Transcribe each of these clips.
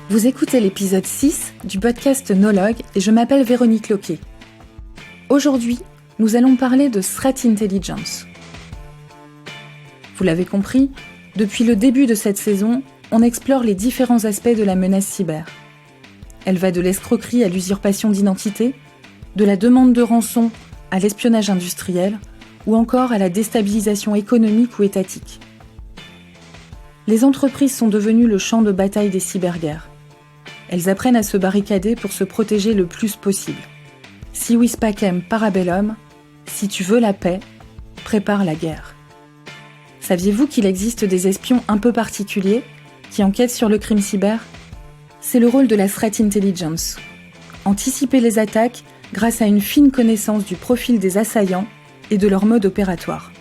Vous écoutez l'épisode 6 du podcast Nologue et je m'appelle Véronique Loquet. Aujourd'hui, nous allons parler de Threat Intelligence. Vous l'avez compris, depuis le début de cette saison, on explore les différents aspects de la menace cyber. Elle va de l'escroquerie à l'usurpation d'identité, de la demande de rançon à l'espionnage industriel ou encore à la déstabilisation économique ou étatique. Les entreprises sont devenues le champ de bataille des cyberguerres. Elles apprennent à se barricader pour se protéger le plus possible. Si vis pacem parabellum, si tu veux la paix, prépare la guerre. Saviez-vous qu'il existe des espions un peu particuliers qui enquêtent sur le crime cyber ? C'est le rôle de la Threat Intelligence. Anticiper les attaques grâce à une fine connaissance du profil des assaillants et de leur mode opératoire.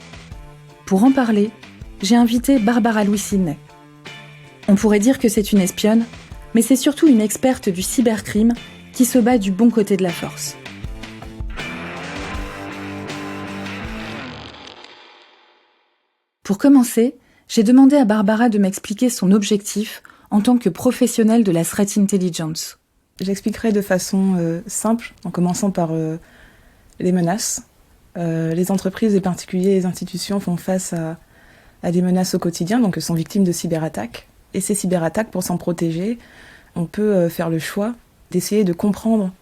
Pour en parler, j'ai invité Barbara Louis-Sidney. On pourrait dire que c'est une espionne, mais c'est surtout une experte du cybercrime qui se bat du bon côté de la force. Pour commencer, j'ai demandé à Barbara de m'expliquer son objectif en tant que professionnelle de la Threat Intelligence. J'expliquerai de façon simple, en commençant par les menaces. Les entreprises, les particuliers, les institutions font face à des menaces au quotidien, donc sont victimes de cyberattaques. Et ces cyberattaques, pour s'en protéger, on peut faire le choix d'essayer de comprendre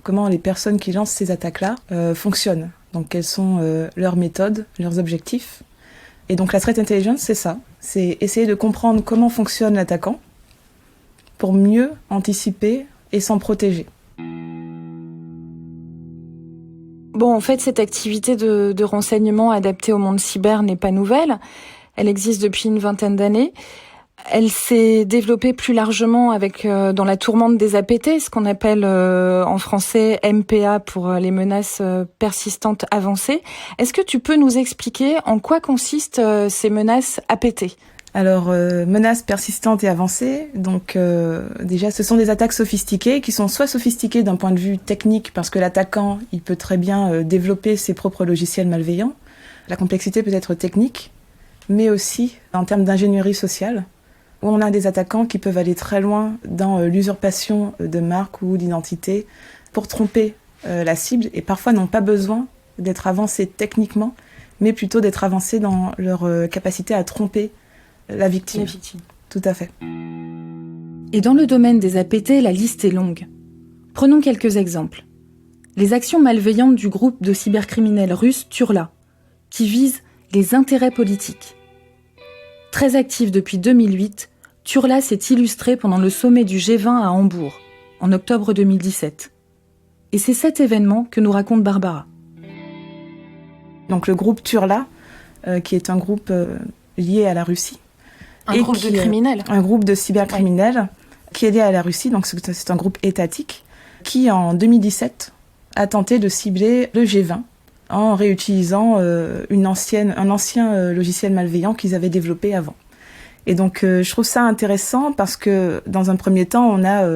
comment les personnes qui lancent ces attaques-là fonctionnent. Donc quelles sont leurs méthodes, leurs objectifs. Et donc la Threat Intelligence, c'est ça. C'est essayer de comprendre comment fonctionne l'attaquant pour mieux anticiper et s'en protéger. Bon, en fait, cette activité de renseignement adaptée au monde cyber n'est pas nouvelle. Elle existe depuis une vingtaine d'années. Elle s'est développée plus largement dans la tourmente des APT, ce qu'on appelle en français MPA pour les menaces persistantes avancées. Est-ce que tu peux nous expliquer en quoi consistent ces menaces APT ? Alors, menaces persistantes et avancées, donc déjà ce sont des attaques sophistiquées qui sont soit sophistiquées d'un point de vue technique parce que l'attaquant il peut très bien développer ses propres logiciels malveillants. La complexité peut être technique, mais aussi en termes d'ingénierie sociale, où on a des attaquants qui peuvent aller très loin dans l'usurpation de marques ou d'identité pour tromper la cible et parfois n'ont pas besoin d'être avancés techniquement, mais plutôt d'être avancés dans leur capacité à tromper la victime. Tout à fait. Et dans le domaine des APT, la liste est longue. Prenons quelques exemples. Les actions malveillantes du groupe de cybercriminels russes Turla, qui visent les intérêts politiques. Très actif depuis 2008, Turla s'est illustré pendant le sommet du G20 à Hambourg, en octobre 2017. Et c'est cet événement que nous raconte Barbara. Donc le groupe Turla, qui est un groupe lié à la Russie. Un groupe de criminels. Un groupe de cybercriminels qui est lié à la Russie, donc c'est un groupe étatique, qui en 2017 a tenté de cibler le G20 en réutilisant un ancien logiciel malveillant qu'ils avaient développé avant. Et donc je trouve ça intéressant parce que dans un premier temps, on a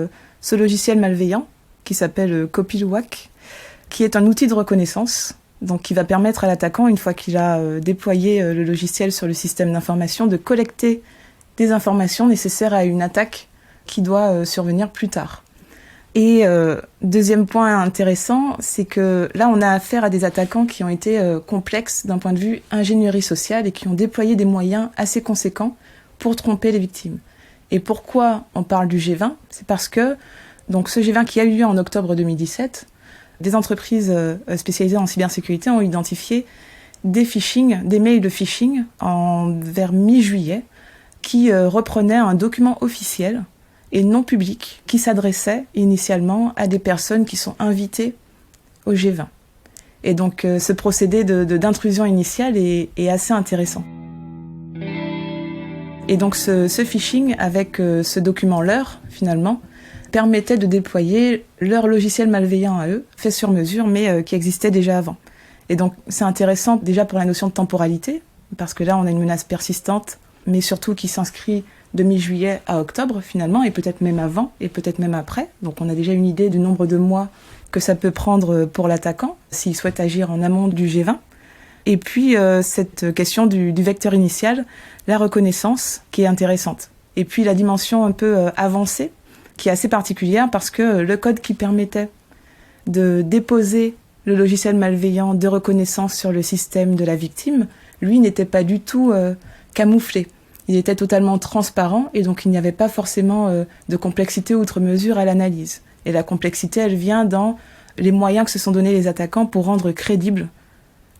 ce logiciel malveillant qui s'appelle Copilwak, qui est un outil de reconnaissance, donc qui va permettre à l'attaquant, une fois qu'il a déployé le logiciel sur le système d'information, de collecter des informations nécessaires à une attaque qui doit survenir plus tard. Et deuxième point intéressant, c'est que là, on a affaire à des attaquants qui ont été complexes d'un point de vue ingénierie sociale et qui ont déployé des moyens assez conséquents pour tromper les victimes. Et pourquoi on parle du G20 ? C'est parce que donc, ce G20 qui a eu lieu en octobre 2017, des entreprises spécialisées en cybersécurité ont identifié des mails de phishing vers mi-juillet qui reprenaient un document officiel et non public qui s'adressait initialement à des personnes qui sont invitées au G20. Et donc ce procédé d'intrusion initiale est assez intéressant. Et donc ce phishing avec ce document leur, finalement, permettait de déployer leur logiciel malveillant à eux, fait sur mesure, mais qui existait déjà avant. Et donc c'est intéressant déjà pour la notion de temporalité, parce que là on a une menace persistante, mais surtout qui s'inscrit de mi-juillet à octobre finalement, et peut-être même avant, et peut-être même après. Donc on a déjà une idée du nombre de mois que ça peut prendre pour l'attaquant, s'il souhaite agir en amont du G20. Et puis cette question du vecteur initial, la reconnaissance, qui est intéressante. Et puis la dimension un peu avancée, qui est assez particulière parce que le code qui permettait de déposer le logiciel malveillant de reconnaissance sur le système de la victime, lui, n'était pas du tout camouflé. Il était totalement transparent et donc il n'y avait pas forcément de complexité outre mesure à l'analyse. Et la complexité, elle vient dans les moyens que se sont donnés les attaquants pour rendre crédible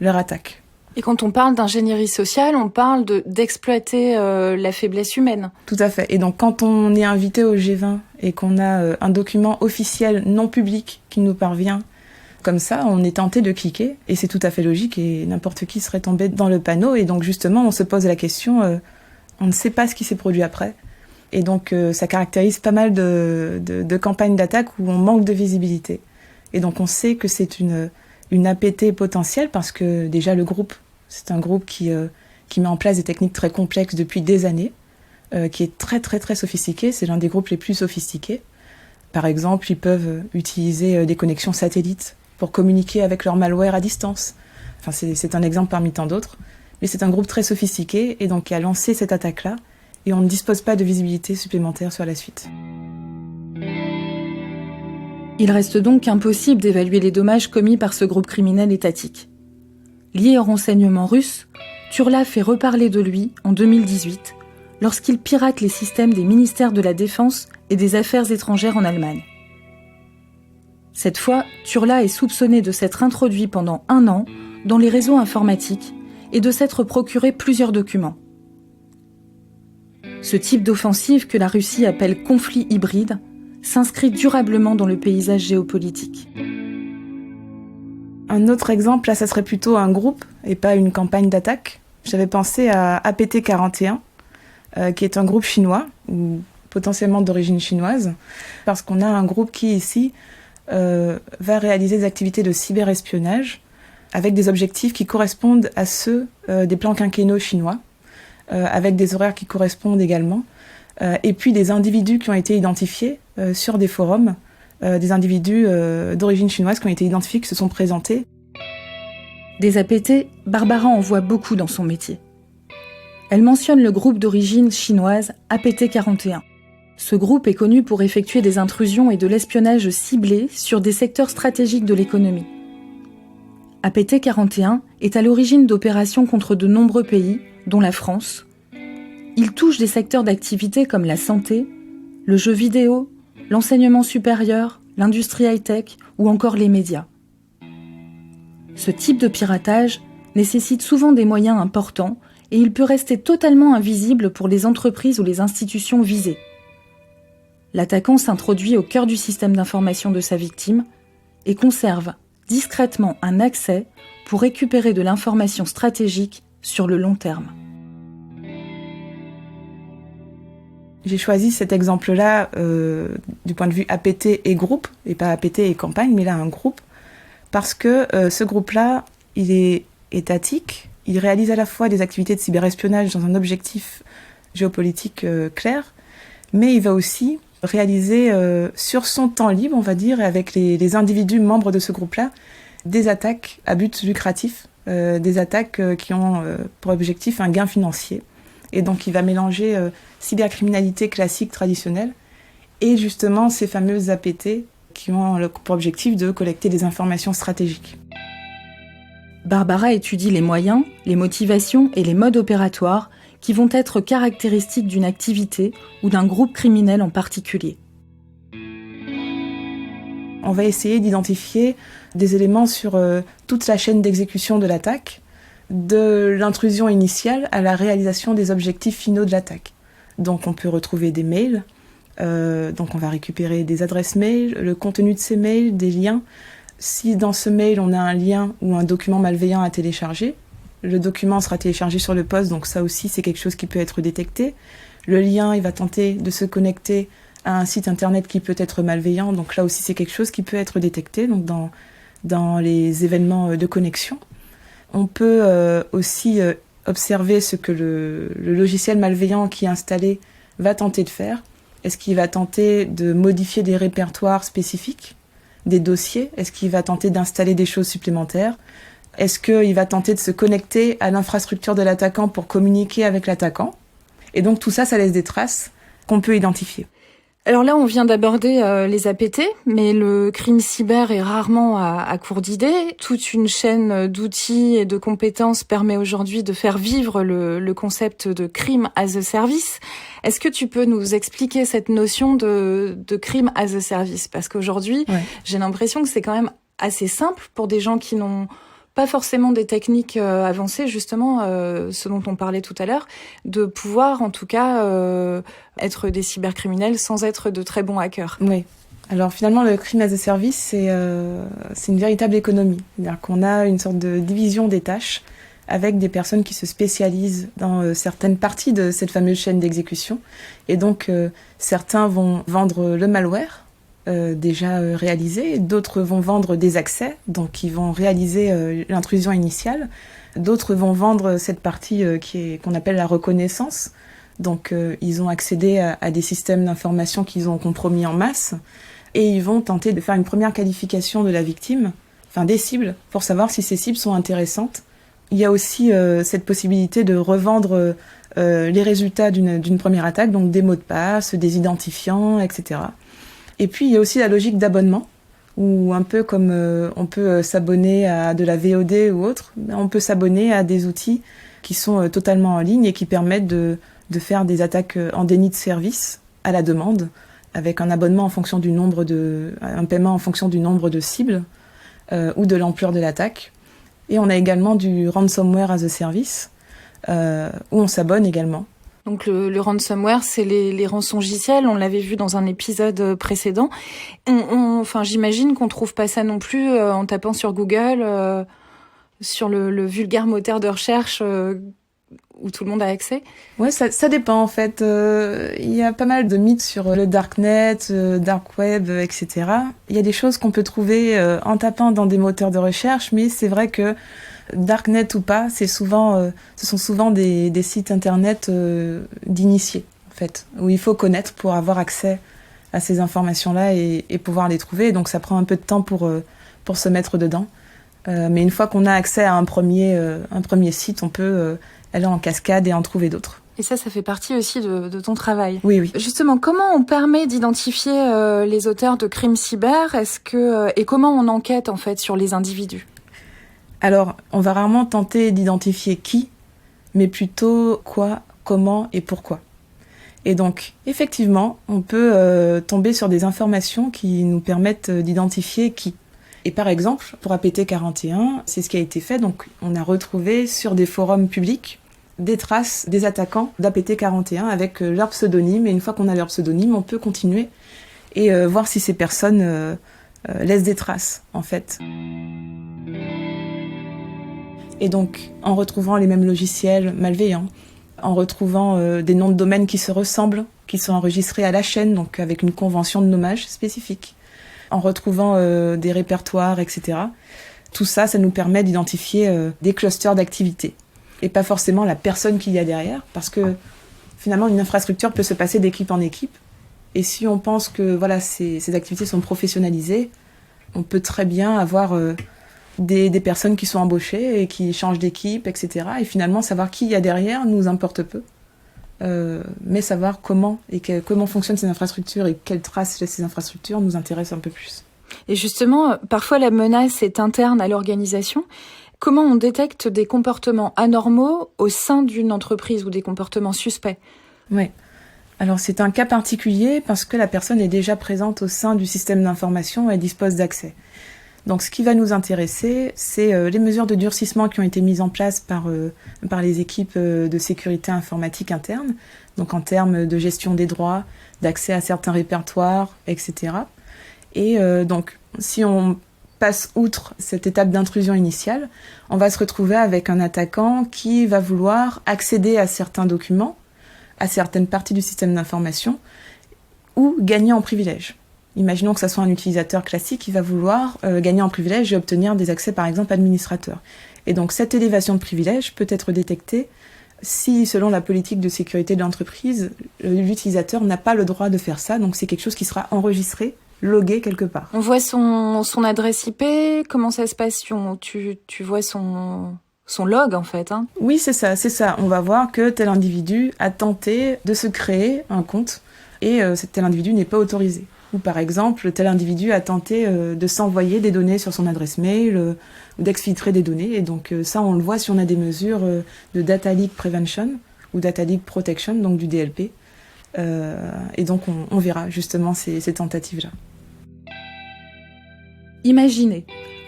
leur attaque. Et quand on parle d'ingénierie sociale, on parle d'exploiter la faiblesse humaine. Tout à fait. Et donc quand on est invité au G20 et qu'on a un document officiel non public qui nous parvient, comme ça, on est tenté de cliquer, et c'est tout à fait logique, et n'importe qui serait tombé dans le panneau, et donc justement, on se pose la question, on ne sait pas ce qui s'est produit après, et donc ça caractérise pas mal de campagnes d'attaque où on manque de visibilité. Et donc on sait que c'est une APT potentielle, parce que déjà le groupe, c'est un groupe qui met en place des techniques très complexes depuis des années, qui est très très très sophistiqué, c'est l'un des groupes les plus sophistiqués. Par exemple, ils peuvent utiliser des connexions satellites pour communiquer avec leur malware à distance. Enfin, c'est un exemple parmi tant d'autres. Mais c'est un groupe très sophistiqué et donc qui a lancé cette attaque-là. Et on ne dispose pas de visibilité supplémentaire sur la suite. Il reste donc impossible d'évaluer les dommages commis par ce groupe criminel étatique. Lié au renseignement russe, Turla fait reparler de lui en 2018, lorsqu'il pirate les systèmes des ministères de la Défense et des Affaires étrangères en Allemagne. Cette fois, Turla est soupçonné de s'être introduit pendant 1 an dans les réseaux informatiques et de s'être procuré plusieurs documents. Ce type d'offensive que la Russie appelle conflit hybride s'inscrit durablement dans le paysage géopolitique. Un autre exemple, là, ça serait plutôt un groupe et pas une campagne d'attaque. J'avais pensé à APT41, qui est un groupe chinois, ou potentiellement d'origine chinoise, parce qu'on a un groupe qui, ici, va réaliser des activités de cyberespionnage avec des objectifs qui correspondent à ceux des plans quinquennaux chinois, avec des horaires qui correspondent également, et puis des individus qui ont été identifiés sur des forums, des individus d'origine chinoise qui ont été identifiés, qui se sont présentés. Des APT, Barbara en voit beaucoup dans son métier. Elle mentionne le groupe d'origine chinoise APT41. Ce groupe est connu pour effectuer des intrusions et de l'espionnage ciblé sur des secteurs stratégiques de l'économie. APT41 est à l'origine d'opérations contre de nombreux pays, dont la France. Il touche des secteurs d'activité comme la santé, le jeu vidéo, l'enseignement supérieur, l'industrie high-tech ou encore les médias. Ce type de piratage nécessite souvent des moyens importants et il peut rester totalement invisible pour les entreprises ou les institutions visées. L'attaquant s'introduit au cœur du système d'information de sa victime et conserve discrètement un accès pour récupérer de l'information stratégique sur le long terme. J'ai choisi cet exemple-là du point de vue APT et groupe, et pas APT et campagne, mais là un groupe, parce que ce groupe-là, il est étatique, il réalise à la fois des activités de cyberespionnage dans un objectif géopolitique clair, mais il va aussi réaliser sur son temps libre, on va dire, et avec les individus membres de ce groupe-là, des attaques à but lucratif, des attaques qui ont pour objectif un gain financier. Et donc il va mélanger cybercriminalité classique traditionnelle et justement ces fameuses APT qui ont pour objectif de collecter des informations stratégiques. Barbara étudie les moyens, les motivations et les modes opératoires qui vont être caractéristiques d'une activité ou d'un groupe criminel en particulier. On va essayer d'identifier des éléments sur toute la chaîne d'exécution de l'attaque, de l'intrusion initiale à la réalisation des objectifs finaux de l'attaque. Donc on peut retrouver des mails, donc on va récupérer des adresses mail, le contenu de ces mails, des liens. Si dans ce mail on a un lien ou un document malveillant à télécharger, le document sera téléchargé sur le poste, donc ça aussi c'est quelque chose qui peut être détecté. Le lien, il va tenter de se connecter à un site internet qui peut être malveillant, donc là aussi c'est quelque chose qui peut être détecté donc dans les événements de connexion. On peut aussi observer ce que le logiciel malveillant qui est installé va tenter de faire. Est-ce qu'il va tenter de modifier des répertoires spécifiques, des dossiers? Est-ce qu'il va tenter d'installer des choses supplémentaires? Est-ce qu'il va tenter de se connecter à l'infrastructure de l'attaquant pour communiquer avec l'attaquant? Et donc tout ça, ça laisse des traces qu'on peut identifier. Alors là, on vient d'aborder les APT, mais le crime cyber est rarement à court d'idées. Toute une chaîne d'outils et de compétences permet aujourd'hui de faire vivre le concept de crime as a service. Est-ce que tu peux nous expliquer cette notion de crime as a service ? Parce qu'aujourd'hui, j'ai l'impression que c'est quand même assez simple pour des gens qui n'ont pas forcément des techniques avancées, justement, ce dont on parlait tout à l'heure, de pouvoir en tout cas être des cybercriminels sans être de très bons hackers. Oui. Alors finalement, le crime as a service, c'est une véritable économie. C'est-à-dire qu'on a une sorte de division des tâches avec des personnes qui se spécialisent dans certaines parties de cette fameuse chaîne d'exécution. Et donc, certains vont vendre le malware, déjà réalisés, d'autres vont vendre des accès, donc ils vont réaliser l'intrusion initiale, d'autres vont vendre cette partie qu'on appelle la reconnaissance, donc ils ont accédé à des systèmes d'information qu'ils ont compromis en masse, et ils vont tenter de faire une première qualification de la victime, enfin des cibles, pour savoir si ces cibles sont intéressantes. Il y a aussi cette possibilité de revendre les résultats d'une première attaque, donc des mots de passe, des identifiants, etc. Et puis, il y a aussi la logique d'abonnement, où un peu comme on peut s'abonner à de la VOD ou autre, on peut s'abonner à des outils qui sont totalement en ligne et qui permettent de faire des attaques en déni de service à la demande, avec un abonnement en fonction un paiement en fonction du nombre de cibles ou de l'ampleur de l'attaque. Et on a également du ransomware as a service, où on s'abonne également. Donc le ransomware, c'est les rançongiciels, on l'avait vu dans un épisode précédent. Enfin, j'imagine qu'on trouve pas ça non plus en tapant sur Google, sur le vulgaire moteur de recherche où tout le monde a accès. Ouais, ça dépend en fait. Il y a pas mal de mythes sur le darknet, dark web, etc. Il y a des choses qu'on peut trouver en tapant dans des moteurs de recherche, mais c'est vrai que darknet ou pas, ce sont souvent des sites internet d'initiés, en fait, où il faut connaître pour avoir accès à ces informations-là et pouvoir les trouver. Donc ça prend un peu de temps pour se mettre dedans. Mais une fois qu'on a accès à un premier site, on peut aller en cascade et en trouver d'autres. Et ça fait partie aussi de ton travail. Oui. Justement, comment on permet d'identifier les auteurs de crimes cyber ? Et comment on enquête en fait sur les individus ? Alors, on va rarement tenter d'identifier qui, mais plutôt quoi, comment et pourquoi. Et donc, effectivement, on peut tomber sur des informations qui nous permettent d'identifier qui. Et par exemple, pour APT41, c'est ce qui a été fait. Donc, on a retrouvé sur des forums publics des traces des attaquants d'APT41 avec leur pseudonyme. Et une fois qu'on a leur pseudonyme, on peut continuer et voir si ces personnes laissent des traces, en fait. Et donc, en retrouvant les mêmes logiciels malveillants, en retrouvant des noms de domaine qui se ressemblent, qui sont enregistrés à la chaîne, donc avec une convention de nommage spécifique, en retrouvant des répertoires, etc. Tout ça, ça nous permet d'identifier des clusters d'activités. Et pas forcément la personne qu'il y a derrière, parce que finalement, une infrastructure peut se passer d'équipe en équipe. Et si on pense que voilà, ces activités sont professionnalisées, on peut très bien avoir des personnes qui sont embauchées et qui changent d'équipe, etc. Et finalement, savoir qui il y a derrière nous importe peu. Mais savoir comment fonctionnent ces infrastructures et quelles traces laissent ces infrastructures nous intéresse un peu plus. Et justement, parfois la menace est interne à l'organisation. Comment on détecte des comportements anormaux au sein d'une entreprise ou des comportements suspects ? Oui. Alors c'est un cas particulier parce que la personne est déjà présente au sein du système d'information et dispose d'accès. Donc ce qui va nous intéresser, c'est les mesures de durcissement qui ont été mises en place par les équipes de sécurité informatique interne, donc en termes de gestion des droits, d'accès à certains répertoires, etc. Et donc si on passe outre cette étape d'intrusion initiale, on va se retrouver avec un attaquant qui va vouloir accéder à certains documents, à certaines parties du système d'information, ou gagner en privilège. Imaginons que ce soit un utilisateur classique qui va vouloir gagner en privilège et obtenir des accès, par exemple, administrateurs. Et donc, cette élévation de privilège peut être détectée si, selon la politique de sécurité de l'entreprise, l'utilisateur n'a pas le droit de faire ça. Donc, c'est quelque chose qui sera enregistré, logué quelque part. On voit son adresse IP. Comment ça se passe ? Tu vois son log, en fait. Hein. Oui, c'est ça. On va voir que tel individu a tenté de se créer un compte et tel individu n'est pas autorisé. Ou par exemple, tel individu a tenté de s'envoyer des données sur son adresse mail ou d'exfiltrer des données. Et donc ça, on le voit si on a des mesures de Data Leak Prevention ou Data Leak Protection, donc du DLP. Et donc on verra justement ces tentatives-là. Imaginez,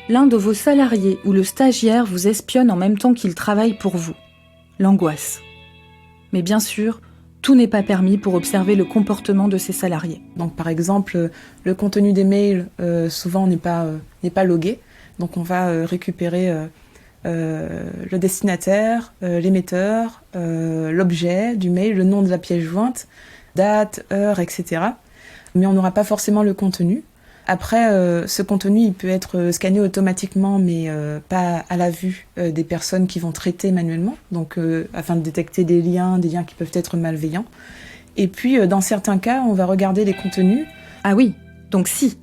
l'un de vos salariés ou le stagiaire vous espionne en même temps qu'il travaille pour vous. L'angoisse. Mais bien sûr, tout n'est pas permis pour observer le comportement de ces salariés. Donc par exemple, le contenu des mails, souvent n'est pas logué. Donc on va récupérer le destinataire, l'émetteur, l'objet du mail, le nom de la pièce jointe, date, heure, etc. Mais on n'aura pas forcément le contenu. Après, ce contenu, il peut être scanné automatiquement, mais pas à la vue des personnes qui vont traiter manuellement, donc afin de détecter des liens qui peuvent être malveillants. Et puis, dans certains cas, on va regarder les contenus. Ah oui, donc si,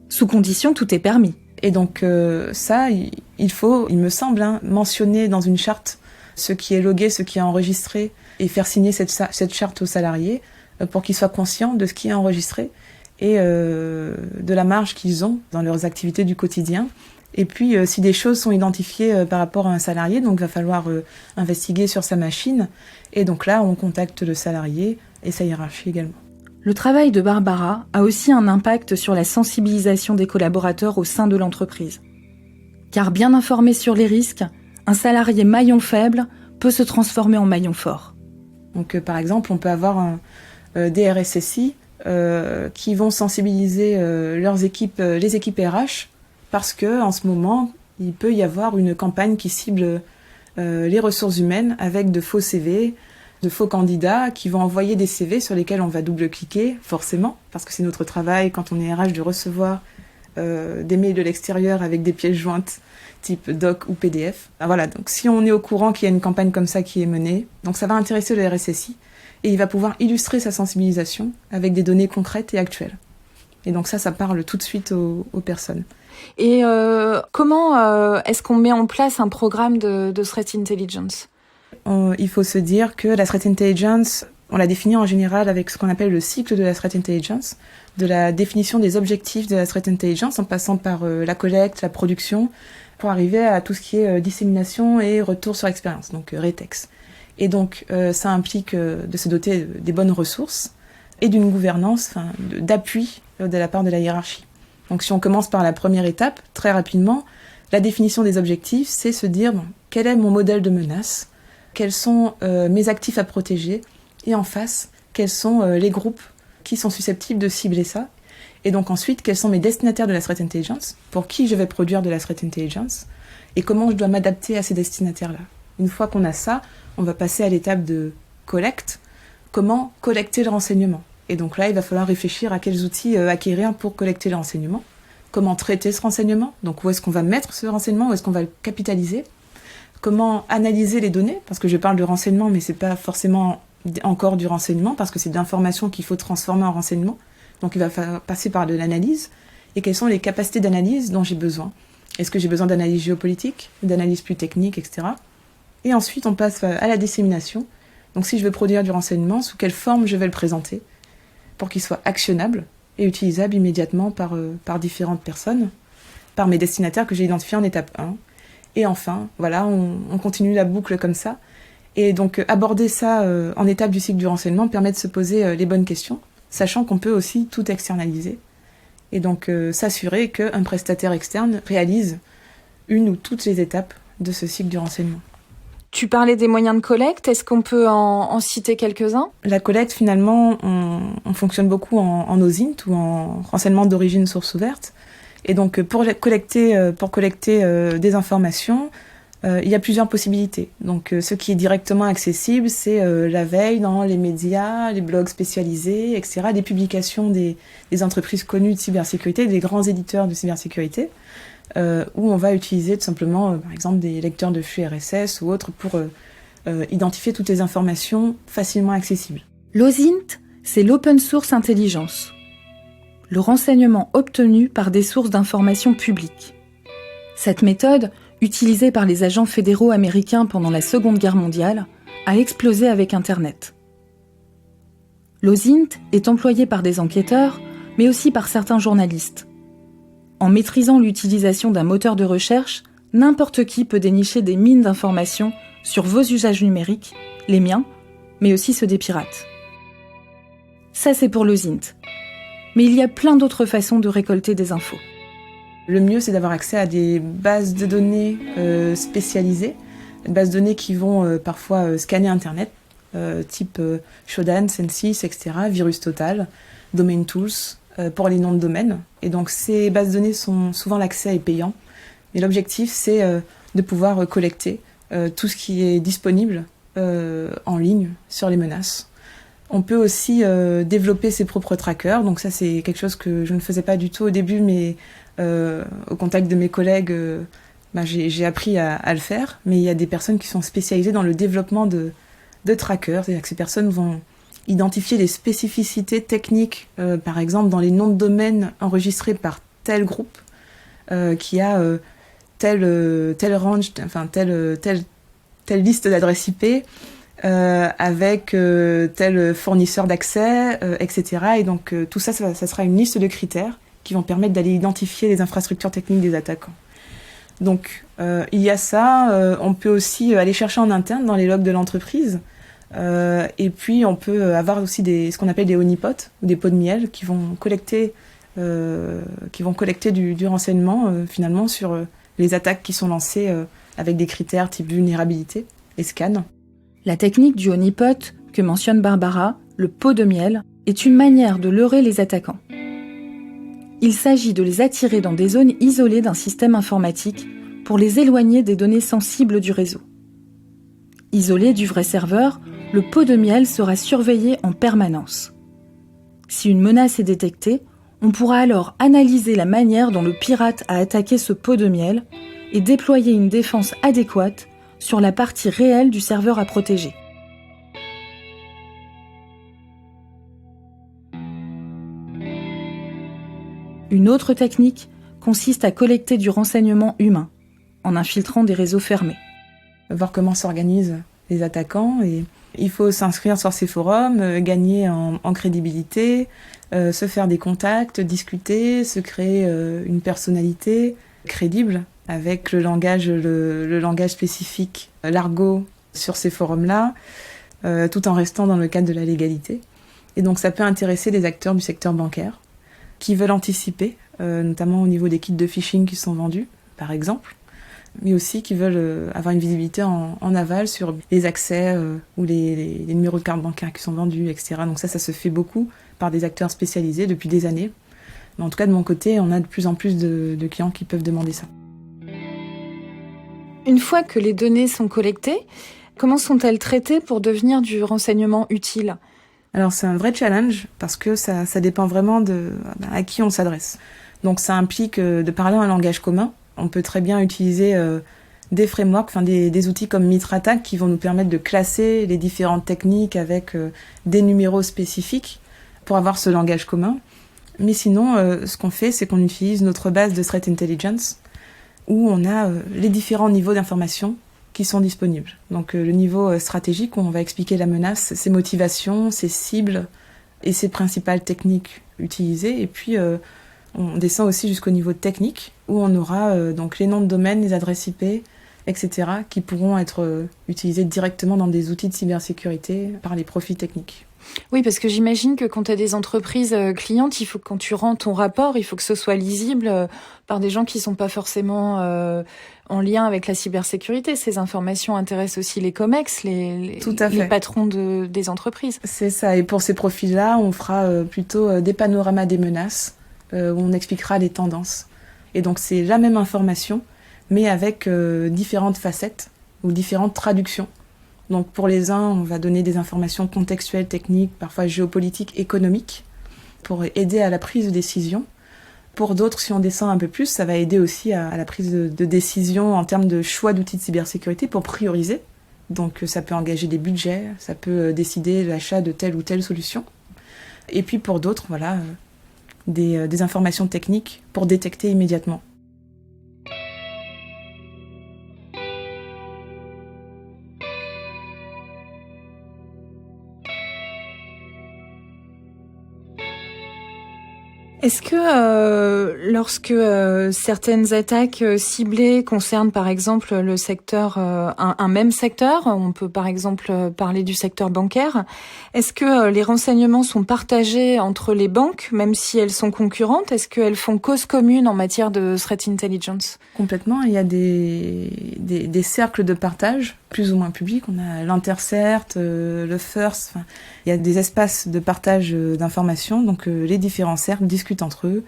sous condition, tout est permis. Et donc ça, il faut, il me semble, mentionner dans une charte ce qui est logué, ce qui est enregistré, et faire signer cette charte aux salariés pour qu'ils soient conscients de ce qui est enregistré et de la marge qu'ils ont dans leurs activités du quotidien. Et puis, si des choses sont identifiées par rapport à un salarié, donc il va falloir investiguer sur sa machine. Et donc là, on contacte le salarié et sa hiérarchie également. Le travail de Barbara a aussi un impact sur la sensibilisation des collaborateurs au sein de l'entreprise. Car bien informé sur les risques, un salarié maillon faible peut se transformer en maillon fort. Donc par exemple, on peut avoir des RSSI qui vont sensibiliser leurs équipes, les équipes RH, parce que en ce moment, il peut y avoir une campagne qui cible les ressources humaines avec de faux CV, de faux candidats qui vont envoyer des CV sur lesquels on va double-cliquer, forcément, parce que c'est notre travail quand on est RH de recevoir des mails de l'extérieur avec des pièces jointes type doc ou PDF. Voilà, donc si on est au courant qu'il y a une campagne comme ça qui est menée, donc ça va intéresser le RSSI et il va pouvoir illustrer sa sensibilisation avec des données concrètes et actuelles. Et donc ça parle tout de suite aux personnes. Et comment est-ce qu'on met en place un programme de threat intelligence ? Il faut se dire que la threat intelligence, on la définit en général avec ce qu'on appelle le cycle de la threat intelligence, de la définition des objectifs de la threat intelligence en passant par la collecte, la production, pour arriver à tout ce qui est dissémination et retour sur expérience, donc RETEX. Et donc ça implique de se doter des bonnes ressources et d'une gouvernance, d'appui de la part de la hiérarchie. Donc si on commence par la première étape, très rapidement, la définition des objectifs, c'est se dire quel est mon modèle de menace, quels sont mes actifs à protéger, et en face, quels sont les groupes qui sont susceptibles de cibler ça. Et donc ensuite, quels sont mes destinataires de la threat intelligence, pour qui je vais produire de la threat intelligence, et comment je dois m'adapter à ces destinataires-là. Une fois qu'on a ça, on va passer à l'étape de collecte, comment collecter le renseignement. Et donc là, il va falloir réfléchir à quels outils acquérir pour collecter le renseignement, comment traiter ce renseignement, donc où est-ce qu'on va mettre ce renseignement, où est-ce qu'on va le capitaliser, comment analyser les données, parce que je parle de renseignement, mais c'est pas forcément encore du renseignement, parce que c'est de l'information qu'il faut transformer en renseignement. Donc il va falloir passer par de l'analyse, et quelles sont les capacités d'analyse dont j'ai besoin. Est-ce que j'ai besoin d'analyse géopolitique, d'analyse plus technique, etc. Et ensuite, on passe à la dissémination. Donc si je veux produire du renseignement, sous quelle forme je vais le présenter, pour qu'il soit actionnable et utilisable immédiatement par différentes personnes, par mes destinataires que j'ai identifiés en étape 1. Et enfin, voilà, on continue la boucle comme ça. Et donc aborder ça en étape du cycle du renseignement permet de se poser les bonnes questions, sachant qu'on peut aussi tout externaliser. Et donc s'assurer qu'un prestataire externe réalise une ou toutes les étapes de ce cycle du renseignement. Tu parlais des moyens de collecte, est-ce qu'on peut en citer quelques-uns ? La collecte, finalement, on fonctionne beaucoup en OSINT ou en renseignement d'origine source ouverte. Et donc, pour collecter des informations, il y a plusieurs possibilités. Donc, ce qui est directement accessible, c'est la veille dans les médias, les blogs spécialisés, etc., des publications des entreprises connues de cybersécurité, des grands éditeurs de cybersécurité, où on va utiliser tout simplement, par exemple, des lecteurs de flux RSS ou autres pour identifier toutes les informations facilement accessibles. L'OSINT, c'est l'Open Source Intelligence, le renseignement obtenu par des sources d'informations publiques. Cette méthode, utilisée par les agents fédéraux américains pendant la Seconde Guerre mondiale, a explosé avec Internet. L'OSINT est employé par des enquêteurs, mais aussi par certains journalistes. En maîtrisant l'utilisation d'un moteur de recherche, n'importe qui peut dénicher des mines d'informations sur vos usages numériques, les miens, mais aussi ceux des pirates. Ça, c'est pour l'OSINT. Mais il y a plein d'autres façons de récolter des infos. Le mieux, c'est d'avoir accès à des bases de données spécialisées, des bases de données qui vont parfois scanner Internet, type Shodan, Censys, etc., Virus Total, Domain Tools, pour les noms de domaine. Et donc ces bases de données sont souvent l'accès est payant. Et l'objectif, c'est de pouvoir collecter tout ce qui est disponible en ligne sur les menaces. On peut aussi développer ses propres trackers. Donc ça, c'est quelque chose que je ne faisais pas du tout au début, mais au contact de mes collègues, j'ai appris à le faire. Mais il y a des personnes qui sont spécialisées dans le développement de trackers. C'est-à-dire que ces personnes vont identifier les spécificités techniques, par exemple dans les noms de domaine enregistrés par tel groupe qui a tel range, enfin telle liste d'adresses IP avec tel fournisseur d'accès, etc. Et donc tout ça, ça sera une liste de critères qui vont permettre d'aller identifier les infrastructures techniques des attaquants. Donc il y a ça. On peut aussi aller chercher en interne dans les logs de l'entreprise. Et puis on peut avoir aussi ce qu'on appelle des honeypots ou des pots de miel qui vont collecter du renseignement finalement sur les attaques qui sont lancées avec des critères type vulnérabilité et scan. La technique du honeypot que mentionne Barbara, le pot de miel, est une manière de leurrer les attaquants. Il s'agit de les attirer dans des zones isolées d'un système informatique pour les éloigner des données sensibles du réseau. Isolé du vrai serveur, le pot de miel sera surveillé en permanence. Si une menace est détectée, on pourra alors analyser la manière dont le pirate a attaqué ce pot de miel et déployer une défense adéquate sur la partie réelle du serveur à protéger. Une autre technique consiste à collecter du renseignement humain, en infiltrant des réseaux fermés. Voir comment s'organisent les attaquants et il faut s'inscrire sur ces forums, gagner en crédibilité, se faire des contacts, discuter, se créer une personnalité crédible avec le langage spécifique, l'argot sur ces forums-là, tout en restant dans le cadre de la légalité. Et donc ça peut intéresser des acteurs du secteur bancaire qui veulent anticiper, notamment au niveau des kits de phishing qui sont vendus, par exemple, mais aussi qui veulent avoir une visibilité en aval sur les accès ou les numéros de carte bancaire qui sont vendus, etc. Donc ça se fait beaucoup par des acteurs spécialisés depuis des années. Mais en tout cas, de mon côté, on a de plus en plus de clients qui peuvent demander ça. Une fois que les données sont collectées, comment sont-elles traitées pour devenir du renseignement utile ? Alors c'est un vrai challenge parce que ça dépend vraiment à qui on s'adresse. Donc ça implique de parler un langage commun. On peut très bien utiliser des frameworks, des outils comme MitraTag qui vont nous permettre de classer les différentes techniques avec des numéros spécifiques pour avoir ce langage commun. Mais sinon, ce qu'on fait, c'est qu'on utilise notre base de Threat Intelligence où on a les différents niveaux d'information qui sont disponibles. Donc le niveau stratégique où on va expliquer la menace, ses motivations, ses cibles et ses principales techniques utilisées. Et puis on descend aussi jusqu'au niveau technique où on aura donc les noms de domaine, les adresses IP, etc. qui pourront être utilisés directement dans des outils de cybersécurité par les profils techniques. Oui, parce que j'imagine que quand tu as des entreprises clientes, il faut que quand tu rends ton rapport, il faut que ce soit lisible par des gens qui sont pas forcément en lien avec la cybersécurité. Ces informations intéressent aussi les COMEX, les patrons des entreprises. C'est ça. Et pour ces profils-là, on fera plutôt des panoramas des menaces où on expliquera les tendances. Et donc c'est la même information, mais avec différentes facettes ou différentes traductions. Donc pour les uns, on va donner des informations contextuelles, techniques, parfois géopolitiques, économiques, pour aider à la prise de décision. Pour d'autres, si on descend un peu plus, ça va aider aussi à la prise de décision en termes de choix d'outils de cybersécurité pour prioriser. Donc ça peut engager des budgets, ça peut décider l'achat de telle ou telle solution. Et puis pour d'autres, voilà, des informations techniques pour détecter immédiatement. Est-ce que lorsque certaines attaques ciblées concernent par exemple le secteur, un même secteur, on peut par exemple parler du secteur bancaire, est-ce que les renseignements sont partagés entre les banques, même si elles sont concurrentes? Est-ce qu'elles font cause commune en matière de threat intelligence? Complètement, il y a des cercles de partage, plus ou moins publics. On a l'Intercert, le FIRST, il y a des espaces de partage d'informations, donc les différents cercles discutent entre eux.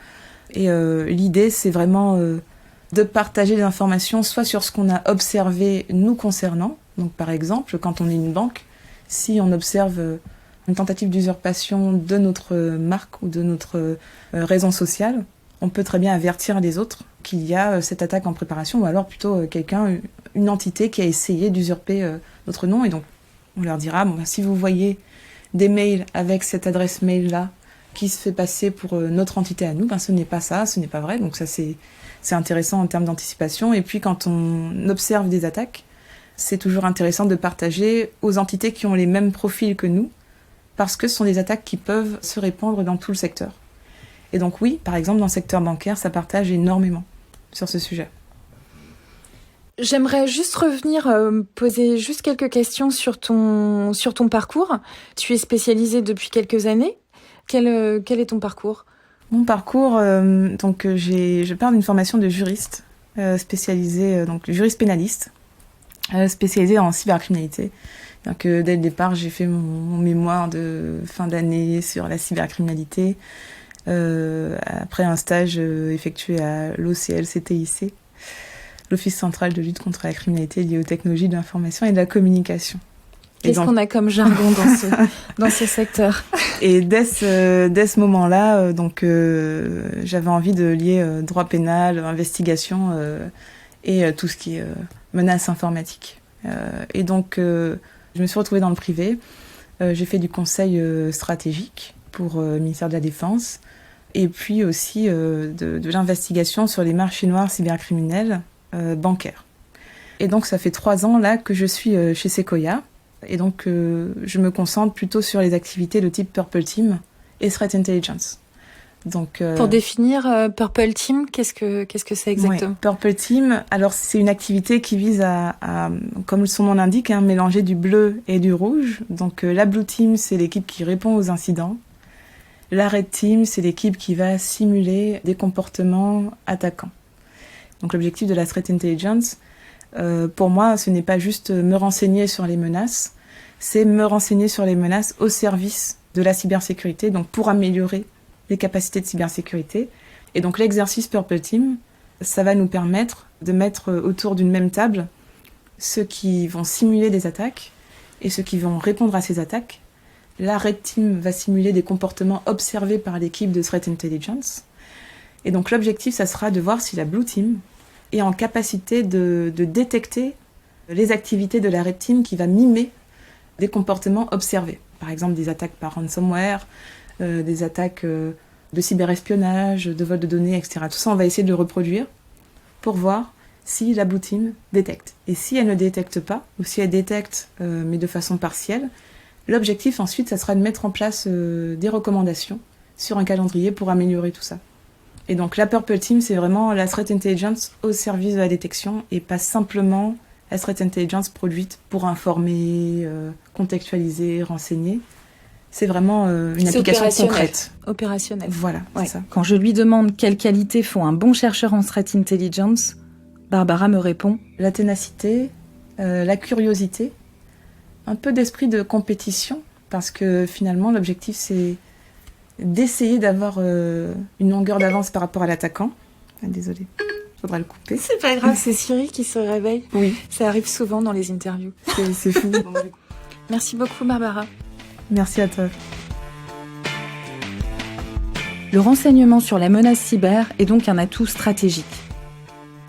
Et l'idée, c'est vraiment de partager des informations, soit sur ce qu'on a observé nous concernant. Donc par exemple, quand on est une banque, si on observe une tentative d'usurpation de notre marque ou de notre raison sociale, on peut très bien avertir les autres qu'il y a cette attaque en préparation, ou alors plutôt une entité qui a essayé d'usurper notre nom. Et donc, on leur dira, si vous voyez des mails avec cette adresse mail-là qui se fait passer pour notre entité à nous, ce n'est pas ça, ce n'est pas vrai. Donc ça, c'est intéressant en termes d'anticipation. Et puis, quand on observe des attaques, c'est toujours intéressant de partager aux entités qui ont les mêmes profils que nous, parce que ce sont des attaques qui peuvent se répandre dans tout le secteur. Et donc oui, par exemple, dans le secteur bancaire, ça partage énormément sur ce sujet. J'aimerais juste revenir, poser juste quelques questions sur ton parcours. Tu es spécialisée depuis quelques années. Quel est ton parcours ? Mon parcours, je pars d'une formation de juriste, spécialisée, juriste pénaliste, spécialisée en cybercriminalité. Donc dès le départ, j'ai fait mon mémoire de fin d'année sur la cybercriminalité. Après un stage effectué à l'OCL-CTIC, l'Office central de lutte contre la criminalité liée aux technologies de l'information et de la communication. Qu'est-ce qu'on a comme jargon dans ce secteur ? Et dès ce moment-là, j'avais envie de lier droit pénal, investigation et tout ce qui est menace informatique. Et donc, je me suis retrouvée dans le privé. J'ai fait du conseil stratégique pour le ministère de la Défense, et puis aussi de l'investigation sur les marchés noirs cybercriminels bancaires. Et donc ça fait 3 ans là que je suis chez Sequoia, et donc je me concentre plutôt sur les activités de type Purple Team et Threat Intelligence. Donc, pour définir Purple Team, qu'est-ce que c'est exactement ? Purple Team, alors c'est une activité qui vise à comme son nom l'indique, mélanger du bleu et du rouge. Donc la Blue Team, c'est l'équipe qui répond aux incidents. La Red Team, c'est l'équipe qui va simuler des comportements attaquants. Donc l'objectif de la Threat Intelligence, pour moi, ce n'est pas juste me renseigner sur les menaces, c'est me renseigner sur les menaces au service de la cybersécurité, donc pour améliorer les capacités de cybersécurité. Et donc l'exercice Purple Team, ça va nous permettre de mettre autour d'une même table ceux qui vont simuler des attaques et ceux qui vont répondre à ces attaques. La Red Team va simuler des comportements observés par l'équipe de Threat Intelligence. Et donc l'objectif, ça sera de voir si la Blue Team est en capacité de détecter les activités de la Red Team qui va mimer des comportements observés. Par exemple, des attaques par ransomware, des attaques de cyberespionnage, de vol de données, etc. Tout ça, on va essayer de le reproduire pour voir si la Blue Team détecte. Et si elle ne détecte pas, ou si elle détecte, mais de façon partielle, l'objectif ensuite, ça sera de mettre en place des recommandations sur un calendrier pour améliorer tout ça. Et donc la Purple Team, c'est vraiment la Threat Intelligence au service de la détection et pas simplement la Threat Intelligence produite pour informer, contextualiser, renseigner. C'est vraiment une application concrète. Opérationnelle. Voilà, ouais. C'est ça. Quand je lui demande quelles qualités font un bon chercheur en Threat Intelligence, Barbara me répond la ténacité, la curiosité, un peu d'esprit de compétition, parce que finalement l'objectif c'est d'essayer d'avoir une longueur d'avance par rapport à l'attaquant. Ah, désolée, faudra le couper. C'est pas grave, c'est Siri qui se réveille. Oui. Ça arrive souvent dans les interviews. C'est fou. Merci beaucoup Barbara. Merci à toi. Le renseignement sur la menace cyber est donc un atout stratégique.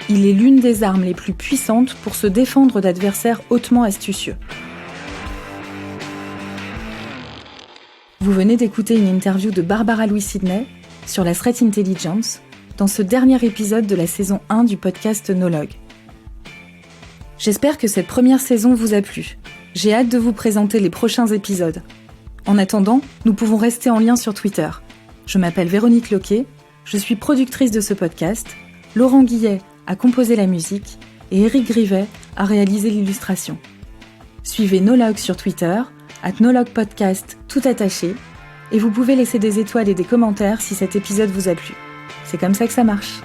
Il est l'une des armes les plus puissantes pour se défendre d'adversaires hautement astucieux. Vous venez d'écouter une interview de Barbara Louis-Sidney sur la Threat Intelligence dans ce dernier épisode de la saison 1 du podcast Nologue. J'espère que cette première saison vous a plu. J'ai hâte de vous présenter les prochains épisodes. En attendant, nous pouvons rester en lien sur Twitter. Je m'appelle Véronique Loquet, je suis productrice de ce podcast, Laurent Guillet a composé la musique et Éric Grivet a réalisé l'illustration. Suivez Nologue sur Twitter, @nologuepodcast tout attaché, et vous pouvez laisser des étoiles et des commentaires si cet épisode vous a plu. C'est comme ça que ça marche.